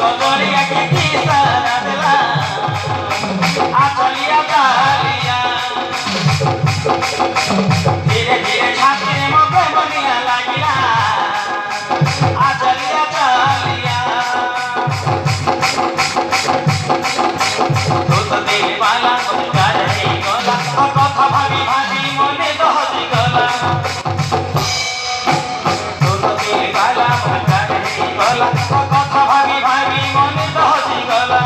बदलिया के किसाना दिला आचलिया डालिया धीरे धीरे छाती मके बनिया लागिला आचलिया डालिया तो दिल वाला मुस्कार ही गला कथा भाभी भाभी मने दहजी गला तो दिल वाला मुस्कार ही गला कथा भाभी भाभी मने दहजी गला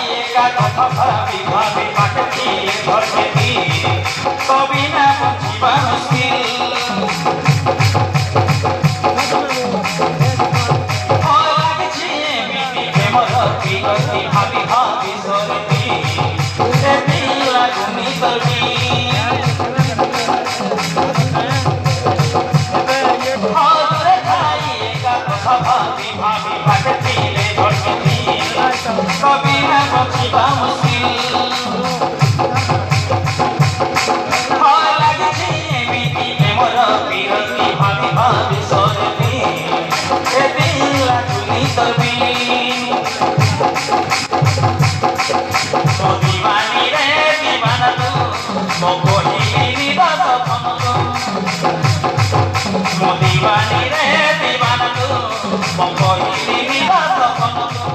भाभी भाभी बाटती भरती कभी ना पहुंचीबा मुश्किल लागछे बीती प्रेमर बिगती भाभी भाभी सरती ए पिला गुनी करबी और खाई एका कथा भाभी भाभी बाटती भरती कभी ना पहुंचीबा मुश्किल लागछे बीती प्रेमर बिगती भाभी भाभी सरती ए पिला गुनी करबी दीवानी रे दीवाना तू मो कोहिली दास फमको मो दीवानी रे दीवाना तू मो कोहिली दास फमको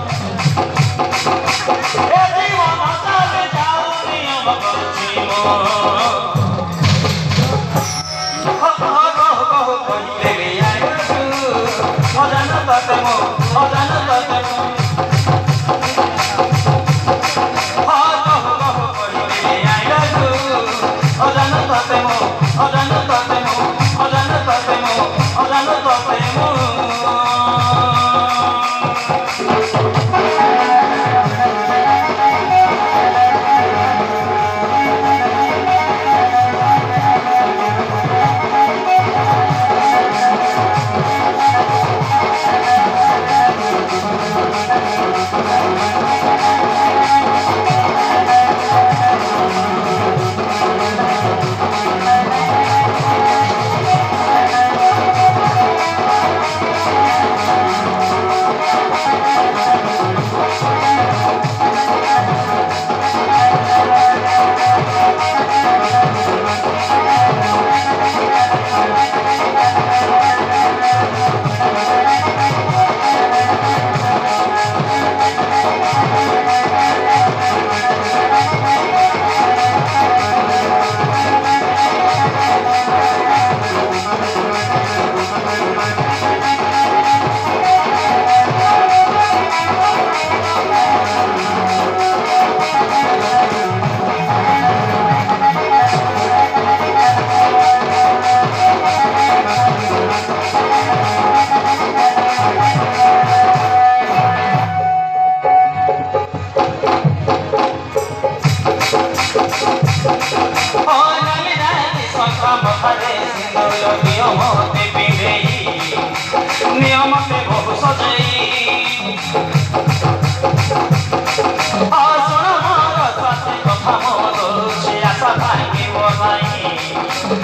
ए जीवन साले जाऊनी मगची मो हो कोहिले आयो तू अजान तते मो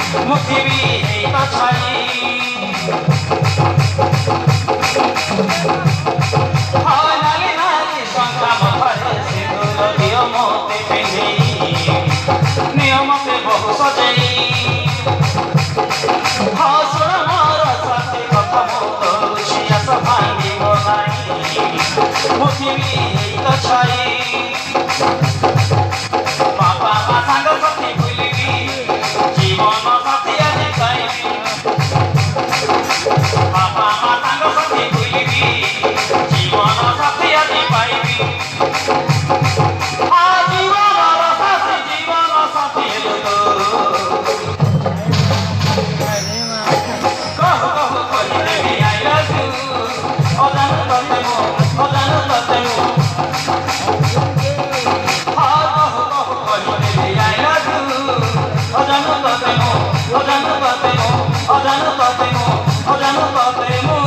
ମୁଠିବି ହେଇ ତ ଛାଇ ହଁ ନାଲି ନାଲି ଶଙ୍ଖା ମଥାରେ ସିନ୍ଦୁର ଦିଅ ମୋତେ ପିନ୍ଧେଇ ନିଅ ମୋତେ ବହୁ ସଜେଇ ହଁ ଶୁଣ ମୋର ସାଥୀ କଥା ମୁଁ କହୁଛି ଆସ ଭାଙ୍ଗିବ ନାହିଁ ମୁଠିବି ହେଇ ତ ଛାଇ ବାପା ମା ସାଙ୍ଗ ସାଥୀ ଭୁଲିବି ଜୀବନ ସାଥୀ ଆଜି ପାଇବି ବାପା ମା ସାଙ୍ଗ ସାଥୀ ଭୁଲିବି ଜୀବନ ସାଥୀ ଆଜି ପାଇବି ଜୀବନର ସାଥୀ ଜୀବନ ସାଥୀ ହେଲୁ କହୁ କହୁ କହିଦେବି I love you ଅଜାଣୁ ତତେ ମୁଁ ଅଜାଣୁ ତତେ ମୁଁ অজানো ততে মো অজানো ততে মো অজানো ততে মো অজানো ততে মো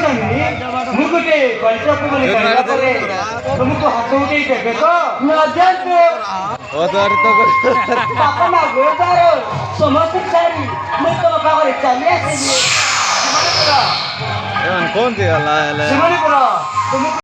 मुकुटे कल्चर को बोले करना पड़े तुमको हाथ उठे देखे तो नजर को ओ तो अरे तो पापा ना गोतारो समझ सारी मैं तो बाबा चले ऐसे ये कौन थी अल्लाह अल्लाह तुम